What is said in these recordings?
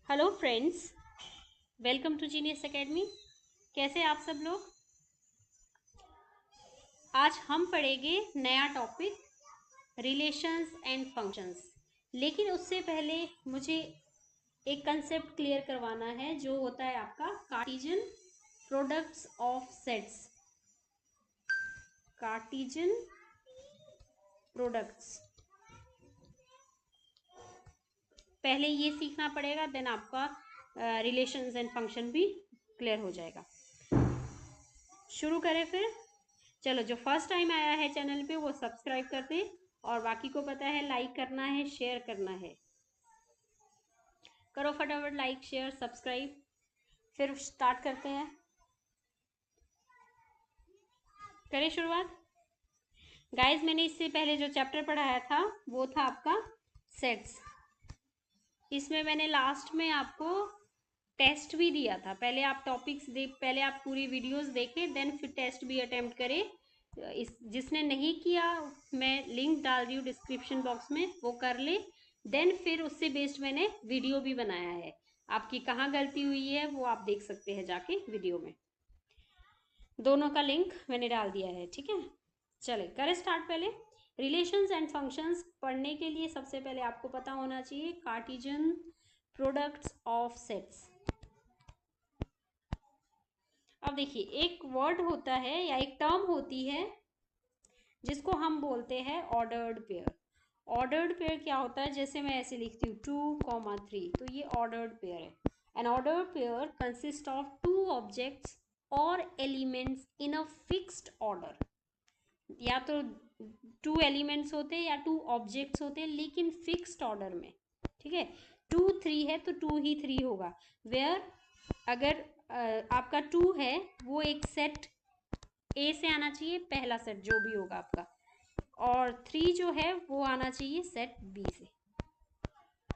Hello friends, welcome to Genius Academy. कैसे आप सब लोग? आज हम पढ़ेंगे नया टॉपिक रिलेशंस एंड फंक्शंस। लेकिन उससे पहले मुझे एक कंसेप्ट क्लियर करवाना है जो होता है आपका Cartesian products of sets. Cartesian products पहले ये सीखना पड़ेगा, देन आपका रिलेशंस एंड फंक्शन भी क्लियर हो जाएगा। शुरू करें फिर। चलो, जो फर्स्ट टाइम आया है चैनल पे वो सब्सक्राइब कर दे, और बाकी को पता है लाइक करना है, शेयर करना है। करो फटाफट लाइक शेयर सब्सक्राइब। फिर स्टार्ट करते हैं, करें शुरुआत। गाइस, मैंने इससे पहले जो चैप्टर पढ़ाया था वो था आपका सेट्स। इसमें मैंने लास्ट में आपको टेस्ट भी दिया था। पहले आप टॉपिक्स पहले आप पूरी वीडियोस देखें, देन फिर टेस्ट भी अटेम्प्ट करें। जिसने नहीं किया, मैं लिंक डाल रही हूँ डिस्क्रिप्शन बॉक्स में, वो कर ले। देन फिर उससे बेस्ड मैंने वीडियो भी बनाया है। आपकी कहाँ गलती हुई है वो आप देख सकते हैं जाके वीडियो में। दोनों का लिंक मैंने डाल दिया है, ठीक है। चले करें स्टार्ट। पहले रिलेशंस एंड फंक्शंस पढ़ने के लिए सबसे पहले आपको पता होना चाहिए कार्टेशियन प्रोडक्ट्स ऑफ सेट्स। अब देखिए, एक वर्ड होता है या एक टर्म होती है जिसको हम बोलते हैं ऑर्डर्ड पेयर। ऑर्डर्ड पेयर क्या होता है? जैसे मैं ऐसे लिखती हूँ 2, 3, तो ये ऑर्डर्ड पेयर है। An ordered pair consist of two objects और elements in a fixed order. या तो टू एलिमेंट्स होते हैं या टू ऑब्जेक्ट्स होते हैं, लेकिन फिक्स्ड ऑर्डर में, ठीक है। 2, 3 है तो 2 ही 3 होगा। वेयर अगर आपका 2 है वो एक सेट ए से आना चाहिए, पहला सेट जो भी होगा आपका, और 3 जो है वो आना चाहिए सेट बी से।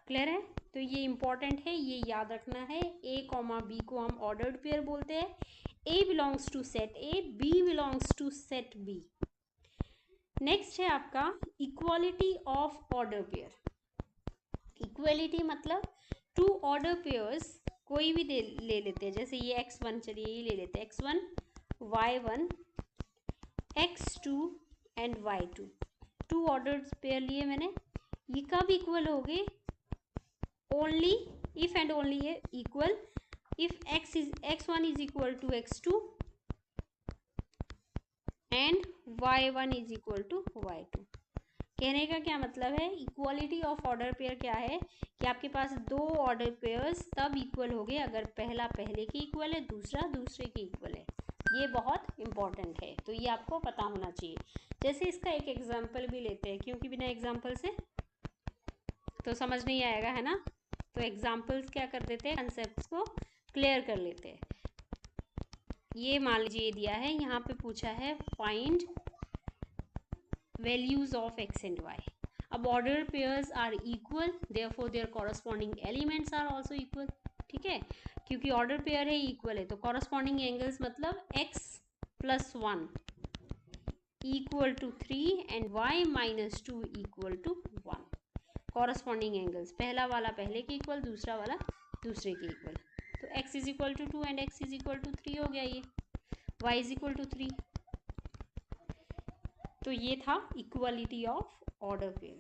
क्लियर है? तो ये इंपॉर्टेंट है, ये याद रखना है। ए कॉमा बी को हम ऑर्डर्ड पेयर बोलते हैं। A belongs to set A, B belongs to set B. Next है आपका equality of order pair. Equality मतलब टू ऑर्डर पेयर्स कोई भी ले लेते हैं। जैसे ये x1, चलिए ये ले लेते हैं x1, y1, x2 and y2। To order pair लिए मैंने, ये कब इक्वल हो गए? ओनली इफ एंड ओनली है equal if x1 is equal to x2 and y1 is equal to y2। कहने का क्या मतलब है? इक्वालिटी ऑफ ऑर्डर पेयर क्या है कि आपके पास दो ऑर्डर पेयर्स तब इक्वल हो गए अगर पहला पहले के इक्वल है, दूसरा दूसरे के इक्वल है। ये बहुत इंपॉर्टेंट है, तो ये आपको पता होना चाहिए। जैसे इसका एक एग्जांपल भी लेते हैं, क्योंकि बिना एग्जांपल से तो समझ नहीं आएगा, है ना। तो एग्जांपल्स क्या कर देते हैं, कंसेप्ट्स को क्लियर कर लेते हैं। ये मान लीजिए ये दिया है, यहाँ पे पूछा है find values of x and y. अब order pairs are equal, therefore their corresponding elements are also equal, ठीक है। क्योंकि ऑर्डर पेयर है, इक्वल है, तो कॉरस्पॉन्डिंग एंगल्स मतलब x + 1 equal to 3 and y - 2 equal to 1। Corresponding angles, पहला वाला पहले के इक्वल, दूसरा वाला दूसरे के इक्वल। तो x is equal to 2 and x is equal to 3 हो गया ये, y इज इक्वल टू 3। तो ये था equality of order pair.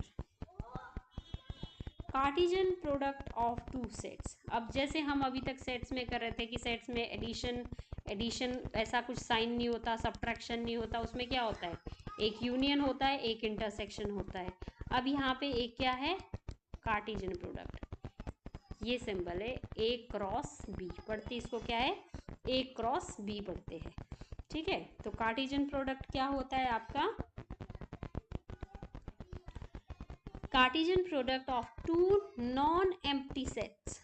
Cartesian product of two sets. अब जैसे हम अभी तक सेट्स में कर रहे थे कि सेट्स में एडिशन ऐसा कुछ साइन नहीं होता, सब्ट्रैक्शन नहीं होता, उसमें क्या होता है? एक यूनियन होता है, एक इंटरसेक्शन होता है। अब यहाँ पे एक क्या है? Cartesian product. ये सिंबल है A क्रॉस B, पढ़ते इसको क्या है? A क्रॉस B पढ़ते हैं, ठीक है। तो कार्टेशियन प्रोडक्ट क्या होता है आपका? Cartesian product of two non-empty sets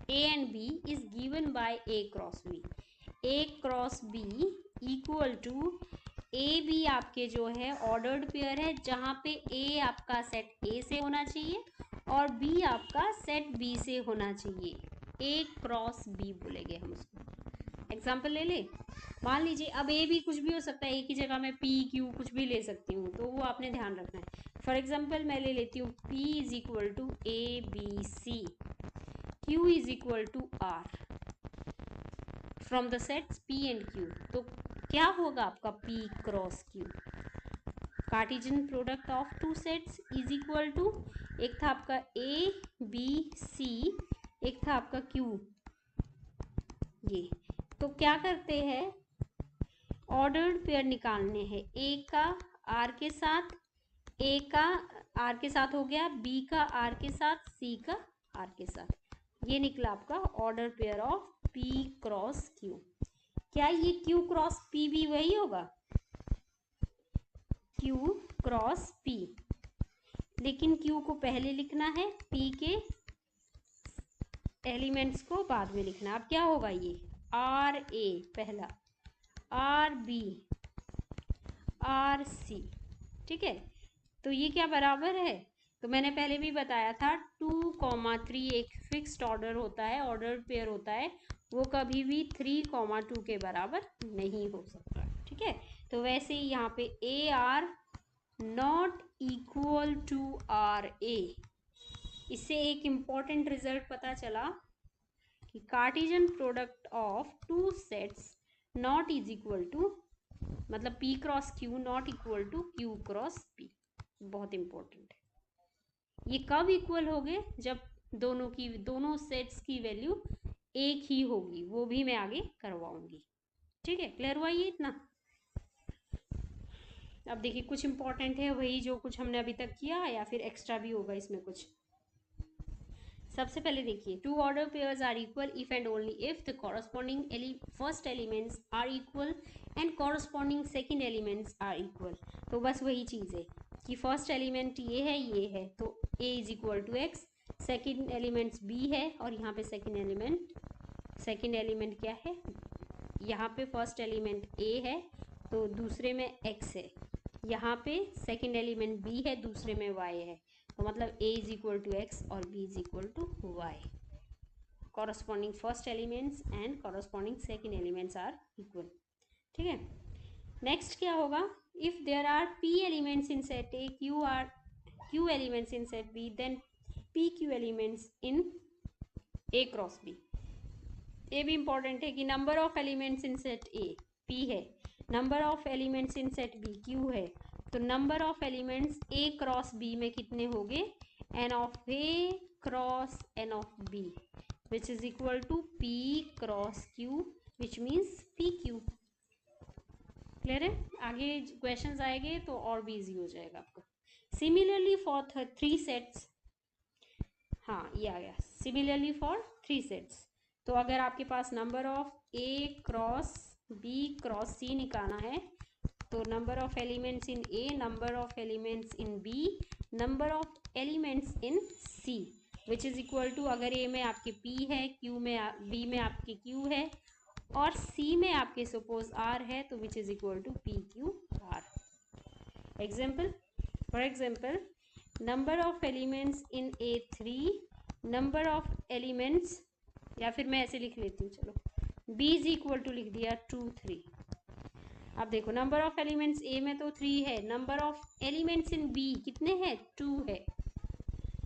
A and B is given by A cross B. A cross B equal to A B आपके जो है ऑर्डर्ड पेयर है, जहाँ पे A आपका सेट A से होना चाहिए और B आपका सेट B से होना चाहिए। A क्रॉस B बोलेंगे हम उसको। एग्जाम्पल ले ले, मान लीजिए अब ए भी कुछ भी हो सकता है, एक ही जगह मैं पी क्यू कुछ भी ले सकती हूँ, तो वो आपने ध्यान रखना है। फॉर एग्जाम्पल मैं ले लेती हूँ P is equal to A B C। Q is equal to R from the sets P and Q, तो क्या होगा आपका P cross Q? Cartesian product of two sets is equal to, एक था आपका A B C, एक था आपका Q, ये तो क्या करते हैं, ऑर्डर्ड पेयर निकालने हैं, A का R के साथ, A का R के साथ हो गया, B का R के साथ, C का R के साथ, ये निकला आपका order pair of P cross Q। क्या ये Q क्रॉस P भी वही होगा? Q क्रॉस P, लेकिन Q को पहले लिखना है, P के एलिमेंट्स को बाद में लिखना। अब क्या होगा, ये आर ए पहला, आर बी, आर सी, ठीक है। तो ये क्या बराबर है, तो मैंने पहले भी बताया था 2,3 एक फिक्स्ड ऑर्डर होता है, ऑर्डर पेयर होता है, वो कभी भी 3,2 के बराबर नहीं हो सकता, ठीक है। तो वैसे ही यहाँ पे A R not equal to R A, इससे एक इम्पॉर्टेंट रिजल्ट पता चला कि Cartesian product of two sets not is equal to, मतलब P cross Q not equal to Q cross P। बहुत इंपॉर्टेंट है। ये कब इक्वल होंगे, जब दोनों सेट्स की वैल्यू एक ही होगी, वो भी मैं आगे करवाऊंगी, ठीक है। क्लियर हुआ ये इतना? अब देखिए कुछ इंपॉर्टेंट है, वही जो कुछ हमने अभी तक किया, या फिर एक्स्ट्रा भी होगा इसमें कुछ। सबसे पहले देखिए, two order pairs are equal if and only if the corresponding first elements are equal and corresponding second elements are equal. तो बस वही चीज़ है कि फर्स्ट एलिमेंट ये है तो a is equal to X, second elements b है, और यहाँ पे सेकेंड एलिमेंट क्या है, यहाँ पे फर्स्ट एलिमेंट a है तो दूसरे में x है, यहाँ पे सेकेंड एलिमेंट b है, दूसरे में y है, तो मतलब a is equal to X और b is equal to Y. Corresponding first elements and corresponding second elements are equal, ठीक है। नेक्स्ट क्या होगा, if there are p elements in set a, q elements in set b, then p q elements in a cross b। ये भी important है कि number of elements in set a p है, number of elements in set b q है, तो number of elements a cross b में कितने होंगे, n of a cross n of b, which is equal to p cross q, which means pq। Clear है? आगे questions आएंगे तो और भी इजी हो जाएगा आपको। सिमिलरली फॉर 3 सेट्स, हाँ ये आ गया, सिमिलरली फॉर 3 सेट्स, तो अगर आपके पास number of a cross b cross c निकालना है, तो number of elements in a, number of elements in b, number of elements in c, which is equal to, अगर a में आपके p है, q में b में आपके q है, और c में आपके सपोज r है, तो which is equal to p q r। Example, for example, number of elements in a3, number of elements, या फिर मैं ऐसे लिख लेती हूँ, चलो b इज इक्वल टू लिख दिया 2 3। अब देखो नंबर ऑफ एलिमेंट्स a में तो 3 है, number of elements in b कितने हैं, 2 है,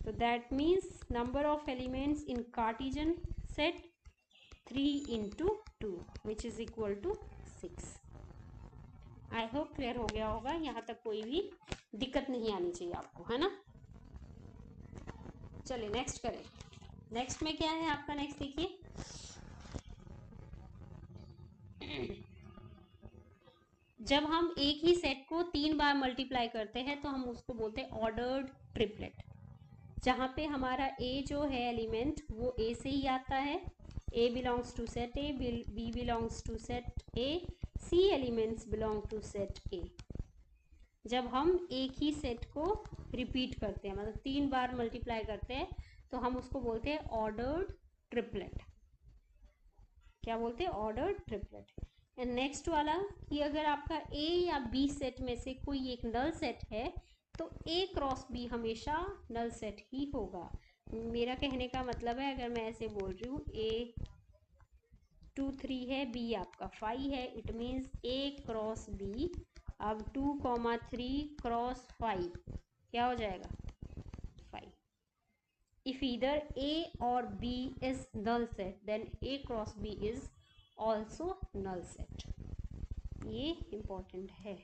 तो that means number of elements in Cartesian set 3 into 2 which is equal to 6। I hope clear हो गया होगा, यहाँ तक कोई भी दिक्कत नहीं आनी चाहिए आपको, है ना। चलिए नेक्स्ट करें। नेक्स्ट में क्या है आपका, नेक्स्ट देखिए, जब हम एक ही सेट को 3 बार मल्टीप्लाई करते हैं तो हम उसको बोलते हैं ऑर्डर्ड ट्रिपलेट, जहाँ पे हमारा a जो है एलिमेंट वो a से ही आता है, a belongs to set a, b belongs to set a, c elements belong to set a। जब हम एक ही सेट को रिपीट करते हैं, मतलब 3 बार मल्टीप्लाई करते हैं, तो हम उसको बोलते हैं ऑर्डर्ड ट्रिपलेट। क्या बोलते हैं, ऑर्डर्ड ट्रिपलेट। एंड नेक्स्ट वाला कि अगर आपका a या b सेट में से कोई एक नल सेट है, तो a क्रॉस b हमेशा नल सेट ही होगा। मेरा कहने का मतलब है, अगर मैं ऐसे बोल रही हूँ a 2 3 है, b आपका 5 है, it means a cross b, अब 2,3 क्रॉस 5 क्या हो जाएगा, 5। if either A or B is null set, then A cross B is also null set. ये important है.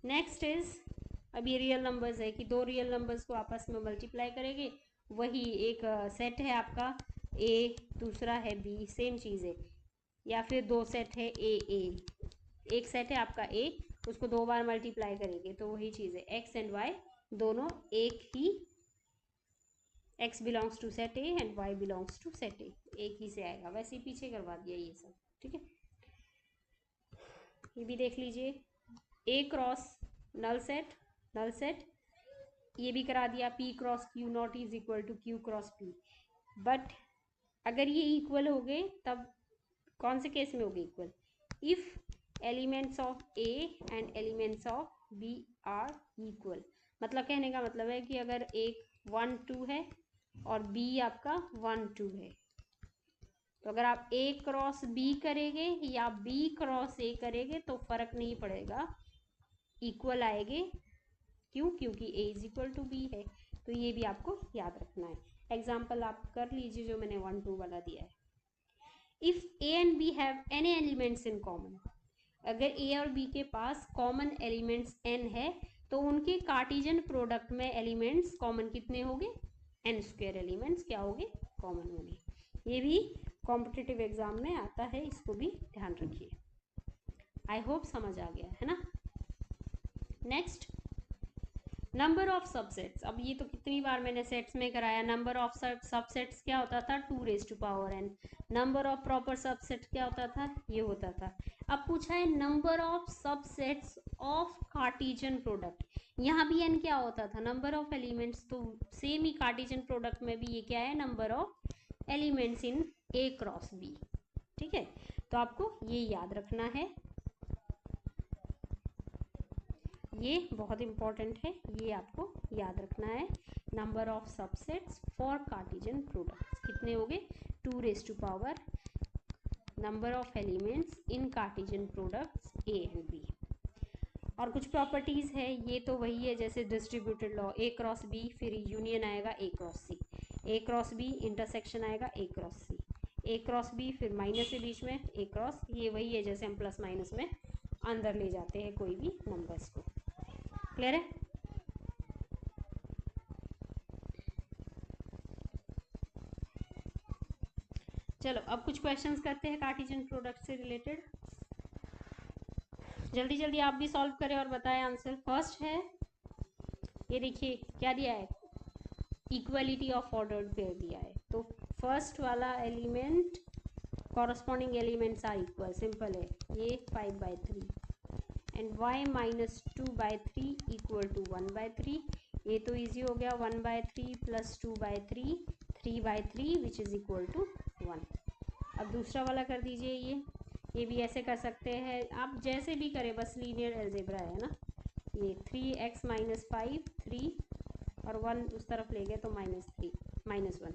नेक्स्ट इज, अब ये रियल नंबर्स है कि दो रियल नंबर्स को आपस में मल्टीप्लाई करेंगे, वही एक सेट है आपका ए, दूसरा है बी, सेम चीज़ है. या फिर दो सेट है ए, एक सेट है आपका ए, उसको दो बार मल्टीप्लाई करेंगे तो वही चीज़ है. एक्स एंड वाई दोनों एक ही, X belongs to set A and Y belongs to set A, एक ही से आएगा. वैसे ही पीछे करवा दिया ये सब. ठीक है, ये भी देख लीजिए. ए क्रॉस नल सेट, ये भी करा दिया. P cross Q not is equal to Q cross P. But अगर ये इक्वल हो गए तब कौन से केस में हो गए equal? If elements of A and elements of B are equal. मतलब कहने का मतलब है कि अगर एक 1 2 है और बी आपका 1 2 है, तो अगर आप ए क्रॉस बी करेंगे या बी क्रॉस ए करेंगे तो फर्क नहीं पड़ेगा, इक्वल आएंगे. क्यों? क्योंकि ए इज इक्वल टू बी है. तो ये भी आपको याद रखना है. एग्जाम्पल आप कर लीजिए जो मैंने 1 2 वाला दिया है. If A and B have any elements in common, अगर ए और बी के पास कॉमन एलिमेंट्स एन है तो उनके कार्टिजन प्रोडक्ट में एलिमेंट्स कॉमन कितने होंगे? एन स्क्वायर एलिमेंट्स क्या होंगे? कॉमन होंगे. ये भी कॉम्पिटिटिव एग्जाम में आता है, इसको भी ध्यान रखिए. आई होप समझ आ गया है ना. Next, number of subsets. अब ये तो कितनी बार मैंने सेट्स में कराया. नंबर ऑफ सबसेट्स क्या होता था? 2 raise to power n. Number of proper subset क्या होता था? ये होता था. अब पूछा है number of subsets of cartesian product. यहाँ भी एन क्या होता था? Number of elements. तो सेम ही कार्टिजन प्रोडक्ट में भी ये क्या है? Number of elements in A cross B. ठीक है, तो आपको ये याद रखना है. ये बहुत इंपॉर्टेंट है, ये आपको याद रखना है. Number of subsets for cartesian products कितने हो गए? 2 raise to power number of elements in cartesian products A and B. और कुछ प्रॉपर्टीज़ है, ये तो वही है जैसे distributed law. A cross B, फिर यूनियन आएगा A cross C. A cross B intersection आएगा A cross C. A cross B, फिर माइनस के बीच में ए क्रॉस. ये वही है जैसे हम प्लस माइनस में अंदर ले जाते हैं कोई भी नंबर्स को. क्लियर है? चलो अब कुछ क्वेश्चंस करते हैं कार्टिजन प्रोडक्ट से रिलेटेड. जल्दी जल्दी आप भी सॉल्व करें और बताएं आंसर. फर्स्ट है, ये देखिए क्या दिया है? इक्वलिटी ऑफ ऑर्डर्ड पेयर दिया है. तो फर्स्ट वाला element, corresponding elements are equal. Simple है. ये 5/3 and y minus 2/3 equal to 1/3. ये तो इजी हो गया. 1/3 plus 2/3 3/3 which is equal to 1. अब दूसरा वाला कर दीजिए. ये भी ऐसे कर सकते हैं आप, जैसे भी करें, बस लीनियर अलजेब्रा है ना. ये 3x माइनस 5 3 और 1 उस तरफ ले गए तो -3 -1.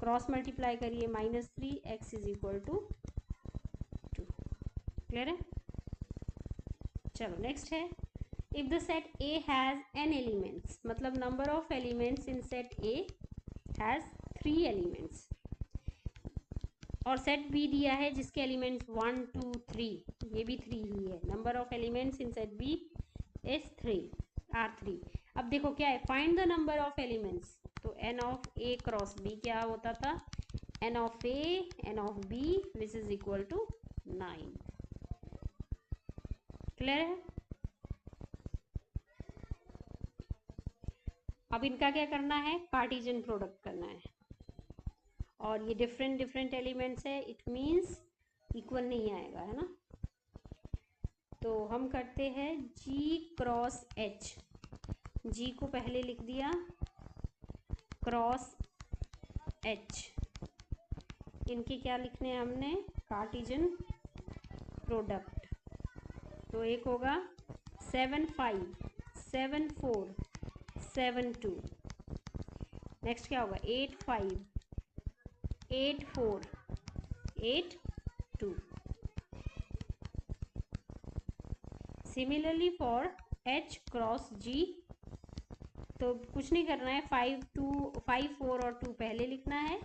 क्रॉस मल्टीप्लाई करिए -3 x is equal to 2. Clear है? चलो नेक्स्ट है, if the set A has n elements, मतलब number of elements in set A has 3 elements. और सेट बी दिया है जिसके एलिमेंट्स 1 2 3, ये भी 3 ही है. Number of elements in set B is 3. अब देखो क्या है? Find the number of elements. तो n of A cross B क्या होता था? n of A n of B which is equal to 9. Clear है? अब इनका क्या करना है? कार्टिजन प्रोडक्ट करना है. और ये डिफरेंट एलिमेंट्स है, इट मीन्स इक्वल नहीं आएगा, है ना. तो हम करते हैं G क्रॉस H. G को पहले लिख दिया, क्रॉस H. इनके क्या लिखने हैं हमने? Cartesian product. तो एक होगा 7 5 7 4 7 2. नेक्स्ट क्या होगा? 8 5 8 4 8 2. Similarly for H cross G, तो कुछ नहीं करना है, 5 4 और 2 पहले लिखना है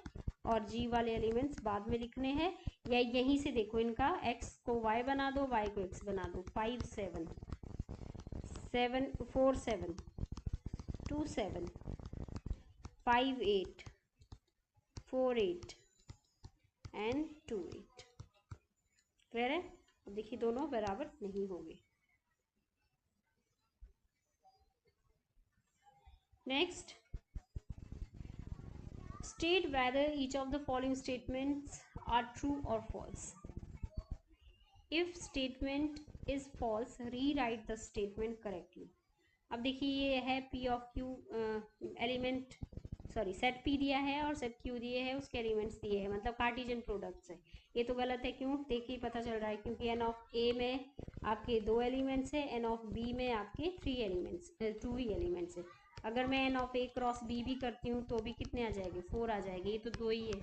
और जी वाले एलिमेंट्स बाद में लिखने हैं, या यहीं से देखो इनका x को y बना दो, y को x बना दो। 5 7 7 4 7 2 7 5 8 4 8 एंड 2 8। क्लियर है? अब देखिए दोनों बराबर नहीं होंगे। Next, state whether each of the following statements are true or false. If statement is false, rewrite the statement correctly. अब देखिए ये है p of q element, sorry set p दिया है और सेट q दिए है, उसके एलिमेंट्स दिए हैं, मतलब कार्टेशियन प्रोडक्ट्स है। ये तो गलत है, क्यों? देखिए पता चल रहा है, क्योंकि n ऑफ a में आपके 2 एलिमेंट्स है, n ऑफ b में आपके 3 एलिमेंट्स 2 ही एलिमेंट्स है। अगर मैं n of a cross b भी करती हूँ तो भी कितने आ जाएंगे? 4 आ जाएंगे, ये तो 2 ही है।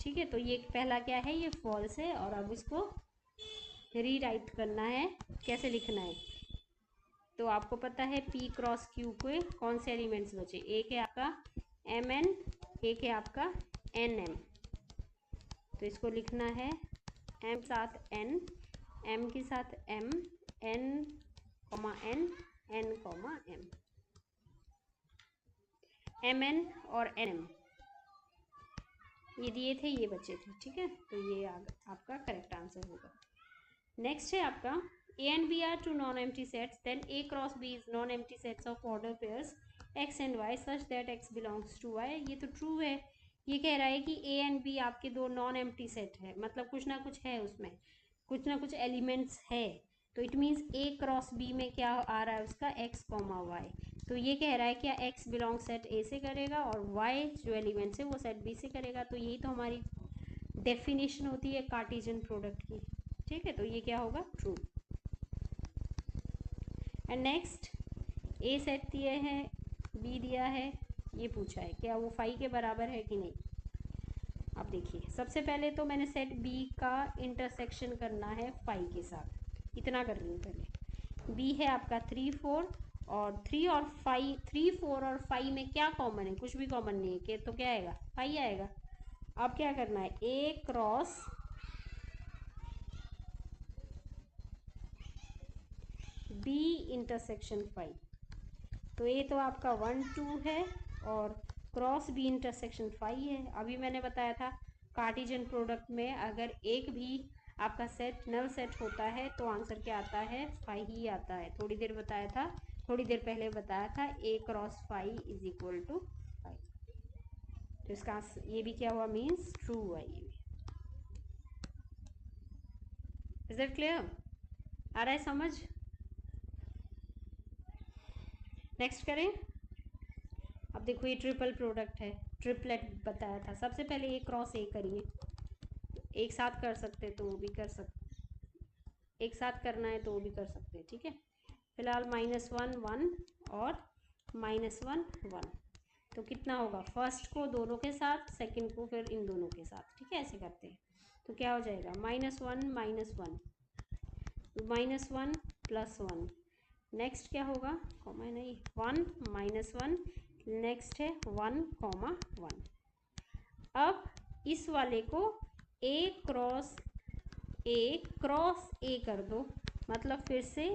ठीक है, तो ये पहला क्या है? ये फॉल्स है। और अब इसको रीराइट करना है। कैसे लिखना है? तो आपको पता है p क्रॉस q के कौन से एलिमेंट्स बचे? एक है आपका mn, एक है आपका nm। तो इसको लिखना है m साथ n, m के साथ m, n n, n m, mn और nm ये दिए थे, ये बचे थे। ठीक है, तो ये आपका करेक्ट आंसर होगा। नेक्स्ट है आपका a and b are two non-empty sets, then a cross b is non-empty sets of order pairs x and y such that x belongs to y। ये तो ट्रू है। ये कह रहा है कि a and b आपके दो नॉन एम्प्टी सेट है, मतलब कुछ ना कुछ है उसमें, कुछ ना कुछ एलिमेंट्स है। तो it means a cross b में क्या आ रहा है उसका? x comma y. तो ये कह रहा है क्या x बिलोंग सेट a से करेगा और y जो एलिमेंट्स है वो सेट b से करेगा। तो यही तो हमारी डेफिनेशन होती है कार्टेशियन प्रोडक्ट की। ठीक है, तो ये क्या होगा? True. And next, A set दिए हैं, बी दिया है, ये पूछा है क्या वो फाई के बराबर है कि नहीं। अब देखिए सबसे पहले तो मैंने सेट बी का इंटरसेक्शन करना है फाई के साथ, इतना कर रही हूँ पहले। बी है आपका 3 4 और 3 और 5, 3 4 और 5 में क्या कॉमन है? कुछ भी कॉमन नहीं है, कि तो क्या आएगा? फाई आएगा। अब क्या करना है? ए क्रॉस बी इंटरसेक्शन 5। तो ये तो आपका 1 2 है और क्रॉस बी इंटरसेक्शन 5 है। अभी मैंने बताया था कार्टेशियन प्रोडक्ट में अगर एक भी आपका सेट नल सेट होता है तो आंसर क्या आता है? 5 ही आता है। थोड़ी देर बताया था, थोड़ी देर पहले बताया था a cross 5 is equal to 5। तो इसका ये भी क्या हुआ? मीन्स ट्रू हुआ। ये भी इज दैट क्लियर? आ रहा है समझ? नेक्स्ट करें। अब देखो ये ट्रिपल प्रोडक्ट है, ट्रिपलेट बताया था। सबसे पहले ए क्रॉस ए करिए, एक साथ कर सकते तो वो भी कर सकते, एक साथ करना है तो वो भी कर सकते हैं। ठीक है, फिलहाल -1 1 और -1 1। तो कितना होगा? फर्स्ट को दोनों के साथ, सेकंड को फिर इन दोनों के साथ। ठीक है, ऐसे करते हैं। तो क्या हो जाएगा? -1 -1 -1 +1। नेक्स्ट क्या होगा? कॉमा नहीं, 1 -1। नेक्स्ट है 1 1। अब इस वाले को ए क्रॉस ए कर दो, मतलब फिर से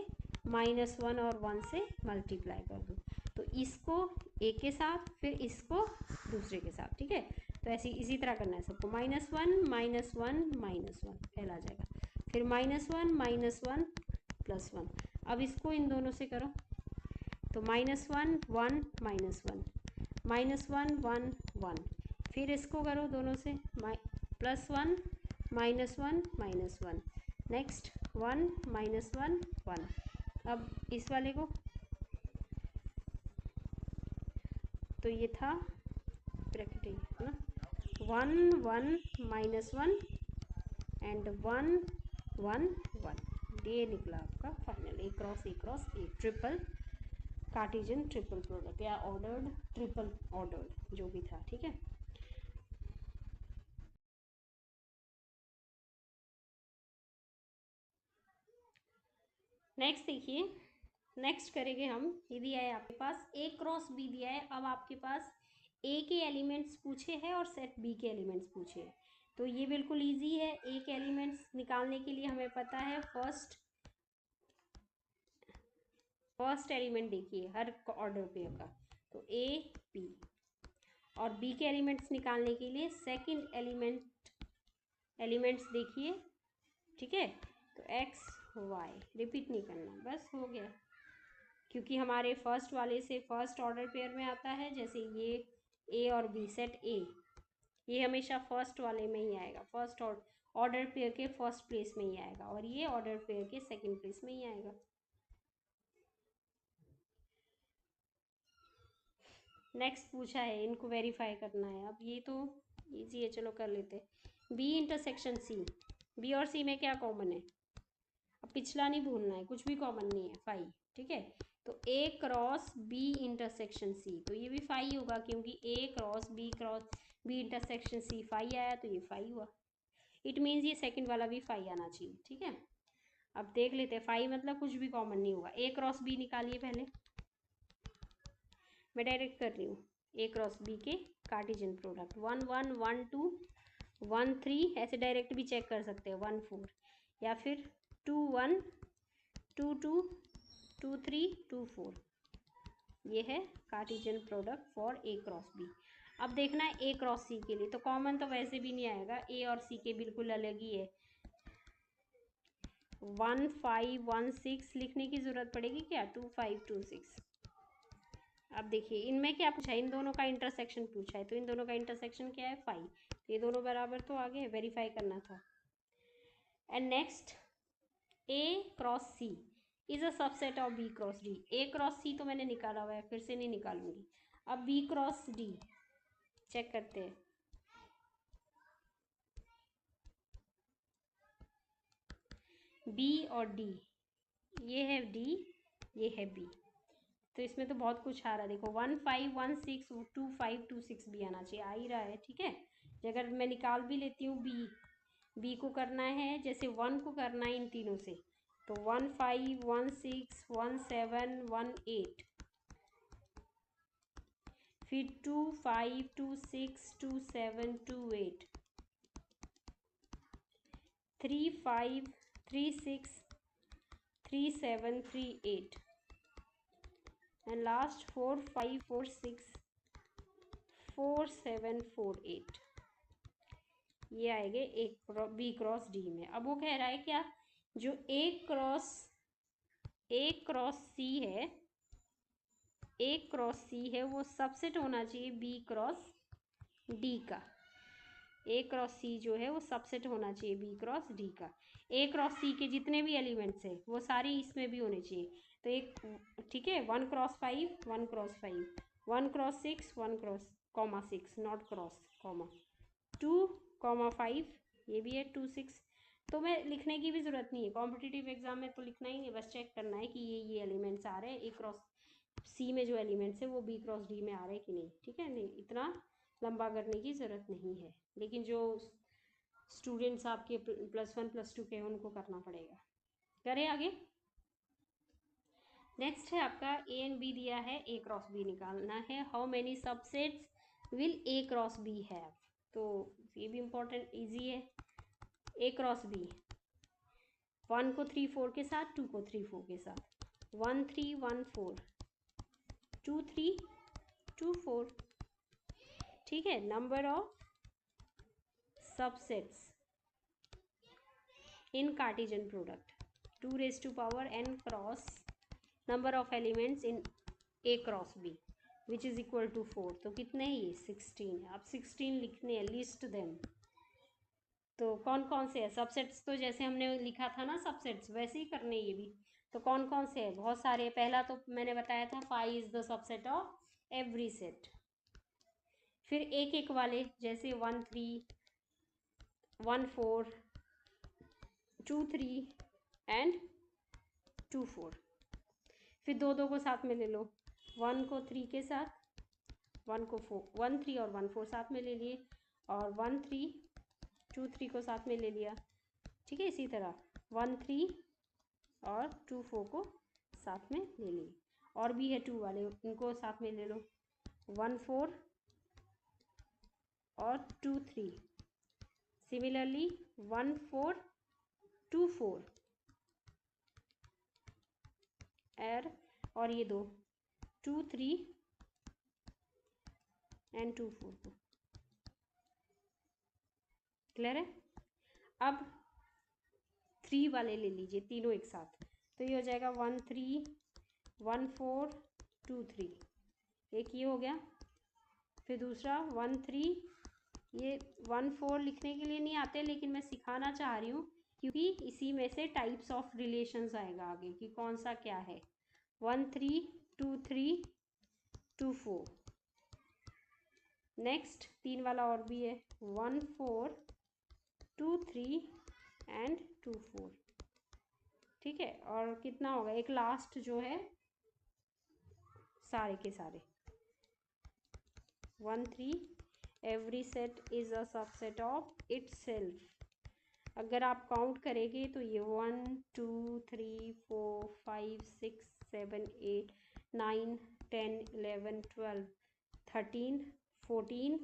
-1 और 1 से मल्टीप्लाई कर दो। तो इसको ए के साथ, फिर इसको दूसरे के साथ। ठीक है, तो ऐसे इसी तरह करना है सबको। -1 -1 -1 पहला आ जाएगा, फिर -1 -1 +1। अब इसको इन दोनों से करो तो -1 1 -1 -1 1 1। फिर इसको करो दोनों से +1 -1 -1। नेक्स्ट 1 -1 1। अब इस वाले को, तो ये था ब्रैकेट है ना, 1 1 -1 एंड 1 1 1। ये निकला आपका फाइनल ए क्रॉस ए ट्रिपल कार्टेशियन ट्रिपल प्रोडक्ट या ऑर्डर्ड ट्रिपल ऑर्डर्ड जो भी था। ठीक है, नेक्स्ट देखिए नेक्स्ट करेंगे हम, ये दिया है आपके पास ए क्रॉस बी दिया है। अब आपके पास ए के एलिमेंट्स पूछे हैं और सेट बी के एलिमेंट्स पूछे हैं, तो ये बिल्कुल इजी है। ए के एलिमेंट्स निकालने के लिए हमें पता है फर्स्ट एलिमेंट देखिए हर ऑर्डर पेयर का, तो ए बी। और बी के एलिमेंट्स निकालने के लिए सेकंड एलिमेंट्स देखिए, ठीक है। तो एक्स वाई रिपीट नहीं करना, बस हो गया, क्योंकि हमारे फर्स्ट वाले से फर्स्ट ऑर्डर पेयर में आता है। जैसे ये ए और बी, सेट ए, ये हमेशा फर्स्ट वाले में ही आएगा, फर्स्ट ऑर्डर पेयर के फर्स्ट प्लेस में ही आएगा, और ये ऑर्डर पेयर के सेकंड प्लेस में ही आएगा। नेक्स्ट पूछा है, इनको वेरीफाई करना है। अब ये तो इजी है, चलो कर लेते हैं। बी इंटरसेक्शन सी, बी और सी में क्या कॉमन है? अब पिछला नहीं भूलना है, कुछ भी कॉमन नहीं है, फाइव, ठीक है। तो A cross B intersection C, तो ये भी फाइव होगा, क्योंकि A cross B intersection C five आया, तो ये फाइव हुआ। इट मीन्स ये सेकंड वाला भी फाइव आना चाहिए, ठीक है। अब देख लेते हैं, फाइव मतलब कुछ भी कॉमन नहीं होगा। ए क्रॉस बी निकालिए पहले, मैं डायरेक्ट कर रही हूँ। ए क्रॉस बी के कार्टेशियन प्रोडक्ट 1 1 1 2 1 3, ऐसे डायरेक्ट भी चेक कर सकते हैं, 1 4, या फिर 2 1 2 2 2 3 2 4। ये है Cartesian product for A cross B. अब देखना है ए क्रॉस सी के लिए, तो कॉमन तो वैसे भी नहीं आएगा, ए और सी के बिल्कुल अलग ही है। 1 5 1 6 लिखने की जरूरत पड़ेगी क्या? 2 5 2 6। अब देखिए इनमें क्या पूछा है, इन दोनों का इंटरसेक्शन पूछा है, तो इन दोनों का इंटरसेक्शन क्या है? 5। ये दोनों बराबर तो आगे वेरीफाई करना था। And next, A cross C is a subset of B cross D. A cross C तो मैंने निकाला हुआ है, फिर से नहीं निकालूंगी। अब बी क्रॉस डी चेक करते हैं। बी और डी, ये है डी, ये है बी, तो इसमें तो बहुत कुछ आ रहा है। देखो 1 5 1 6 2 5 2 6 भी आना चाहिए, आ ही रहा है, ठीक है। अगर मैं निकाल भी लेती हूँ बी को करना है जैसे 1 को करना है इन तीनों से, तो 1 5 1 6 1 7 1 8, फिर 2 5 2 6 2 7 2 8, 3 5 3 6 3 7 3 8, एंड लास्ट 4 5 4 6 4 7 4 8। ये आएंगे एक बी क्रॉस डी में। अब वो कह रहा है क्या, जो ए क्रॉस सी है, ए क्रॉस सी है, वो सबसेट होना चाहिए बी क्रॉस डी का। ए क्रॉस सी जो है वो सबसेट होना चाहिए बी क्रॉस डी का। ए क्रॉस सी के जितने भी एलिमेंट्स हैं वो सारे इसमें भी होने चाहिए। तो एक, ठीक है, 1 cross 5 1 cross 5 1 cross 6 1 cross comma 6, not cross comma 2 comma 5, ये भी है 2 6। तो मैं लिखने की भी ज़रूरत नहीं है, कॉम्पिटिटिव एग्जाम में तो लिखना ही नहीं, बस चेक करना है कि ये एलिमेंट्स आ रहे हैं ए क्रॉस सी में, जो एलिमेंट्स है वो बी क्रॉस डी में आ रहे हैं कि नहीं, ठीक है। नहीं, इतना लंबा करने की ज़रूरत नहीं है, लेकिन जो स्टूडेंट्स आपके +1 +2 के हैं उनको करना पड़ेगा। करें आगे। नेक्स्ट है आपका ए एंड बी दिया है, ए क्रॉस बी निकालना है। How many subsets will A cross B have, तो ये भी इम्पोर्टेंट इजी है। ए क्रॉस बी 1 को 3 4 के साथ, 2 को 3 4 के साथ, 1 3 1 4 2 3 2 4, ठीक है। Number of subsets in cartesian product 2 raised to power n cross number of elements in A cross B which is equal to 4। तो कितने हैं ये? 16 है। अब 16 लिखने हैं, लिस्ट देम। तो कौन कौन से है सबसेट्स? तो जैसे हमने लिखा था ना सबसेट्स, वैसे ही करने ये भी। तो कौन कौन से है? बहुत सारे। पहला तो मैंने बताया था 5 is the subset of every set. फिर एक एक वाले, जैसे 1 3 1 4 2 3 एंड 2 4। फिर दो दो को साथ में ले लो, 1 को 3 के साथ, 1 को 4 1 3 और 1 4 साथ में ले लिए, और 1 3 2 3 को साथ में ले लिया, ठीक है। इसी तरह 1 3 और 2 4 को साथ में ले लिए। और भी है 2 वाले, उनको साथ में ले लो। 1 4 और 2 3। सिमिलरली 1 4 2 4 एड, और ये 2 2 3 एंड 2 4 को। क्लियर है? अब 3 वाले ले लीजिए तीनों एक साथ, तो ये हो जाएगा 1 3 1 4 2 3। एक ये हो गया। फिर दूसरा 1 3, ये 1 4 लिखने के लिए नहीं आते, लेकिन मैं सिखाना चाह रही हूँ क्योंकि इसी में से टाइप्स ऑफ रिलेशंस आएगा आगे कि कौन सा क्या है। 1 3 2 3 2 4। नेक्स्ट 3 वाला और भी है, 1 4 2 3 एंड 2 4। ठीक है, और कितना होगा एक लास्ट जो है सारे के सारे 1 3। Every set is a subset of itself. अगर आप काउंट करेंगे तो ये 1 2 3 4 5 6 7 8 9 10 11 12 13 14,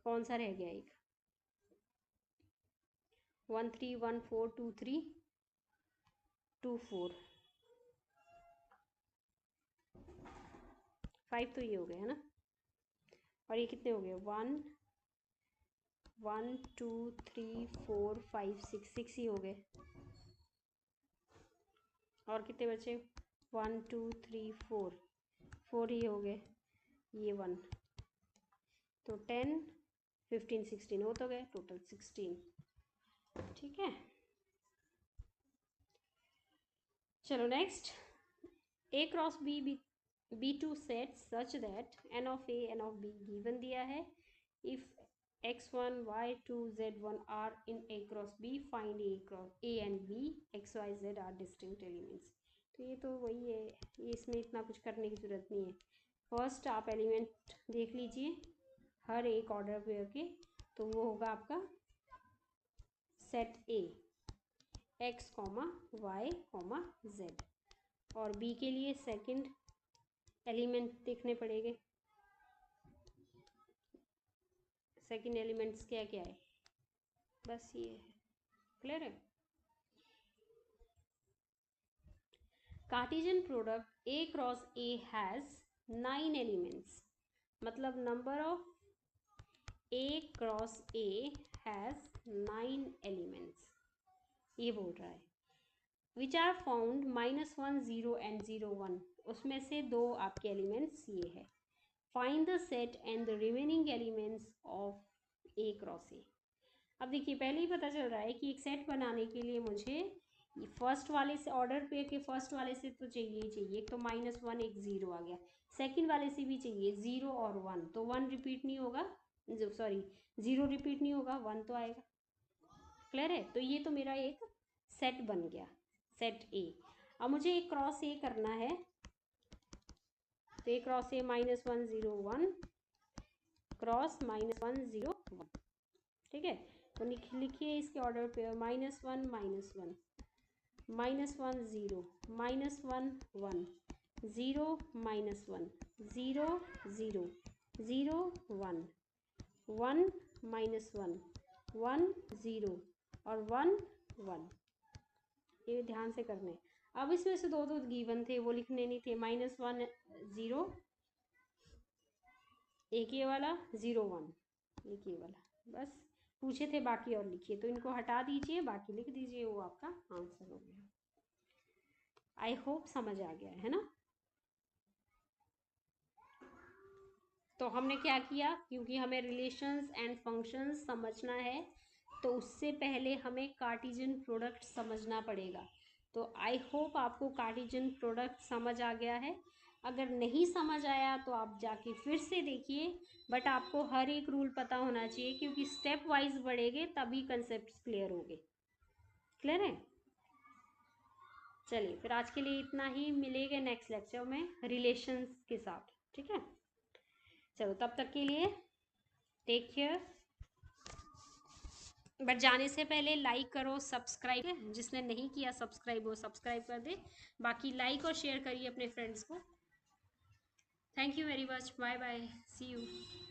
कौन सा रह गया एक? 1 3 1 4 2 3 2 4 5 तो ये हो गए है ना। और ये कितने हो गए? 1 1 2 3 4 5 6 ही हो गए। और कितने बचे? 1 2 3 4 ही हो गए। ये 1, तो 10 15 16 हो तो गए, टोटल 16। ठीक है, चलो next. A cross B two set such that n of A n of B given दिया है। If x1 y2 z1 are in A cross B, find A and B x y z are distinct elements. तो ये तो वही है, ये इसमें इतना कुछ करने की जरूरत नहीं है। फर्स्ट आप एलिमेंट देख लीजिए हर एक ऑर्डर पेयर के, तो वो होगा आपका set A x y z, और B के लिए सेकंड एलिमेंट देखने पड़ेंगे। सेकंड एलिमेंट्स क्या क्या है, बस ये है। क्लियर है? Cartesian product A cross A has 9 elements, मतलब number of A cross A has 9 elements, ये बोल रहा है। विच आर फाउंड -1 0 एंड 0 1, उसमें से 2 आपके एलिमेंट्स ये है। Find the set and the remaining elements of A cross A। अब देखिए पहले ही पता चल रहा है कि एक सेट बनाने के लिए मुझे फर्स्ट वाले से, ऑर्डर पे के फर्स्ट वाले से तो चाहिए ही चाहिए। एक तो -1 एक 0 आ गया, सेकंड वाले से भी चाहिए 0 और 1, तो 1 रिपीट नहीं होगा, सॉरी 0 रिपीट नहीं होगा, 1 तो आएगा। क्लियर है? तो ये तो मेरा एक सेट बन गया, सेट A। अब मुझे एक क्रॉस A करना है, तो A क्रॉस A -1 0 1 क्रॉस -1 0 1। ठीक है, तो लिखिए इसके ऑर्डर पे -1 -1 -1 -1 0 -1 1 0 -1 0 0 0 1 1 -1 1 0 और 1 1। ये ध्यान से करने। अब इसमें से दो गिवन थे, वो लिखने नहीं थे। -1 0, एक ये वाला 0 1, एक ये वाला, बस पूछे थे बाकी और लिखिए, तो इनको हटा दीजिए, बाकी लिख दीजिए, वो आपका आंसर हो गया। आई होप समझ आ गया है ना। तो हमने क्या किया, क्योंकि हमें रिलेशंस एंड फंक्शंस समझना है, तो उससे पहले हमें कार्टेशियन प्रोडक्ट समझना पड़ेगा। तो आई होप आपको कार्टेशियन प्रोडक्ट समझ आ गया है। अगर नहीं समझ आया तो आप जाके फिर से देखिए, बट आपको हर एक रूल पता होना चाहिए, क्योंकि स्टेप वाइज बढ़ेंगे तभी कंसेप्ट क्लियर होंगे। क्लियर है? चलिए फिर आज के लिए इतना ही, मिलेंगे नेक्स्ट लेक्चर में रिलेशंस के साथ। ठीक है, चलो तब तक के लिए टेक केयर, बट जाने से पहले लाइक करो, सब्सक्राइब है, जिसने नहीं किया सब्सक्राइब वो सब्सक्राइब कर दे। बाकी लाइक और शेयर करिए अपने फ्रेंड्स को। Thank you very much, bye bye, see you.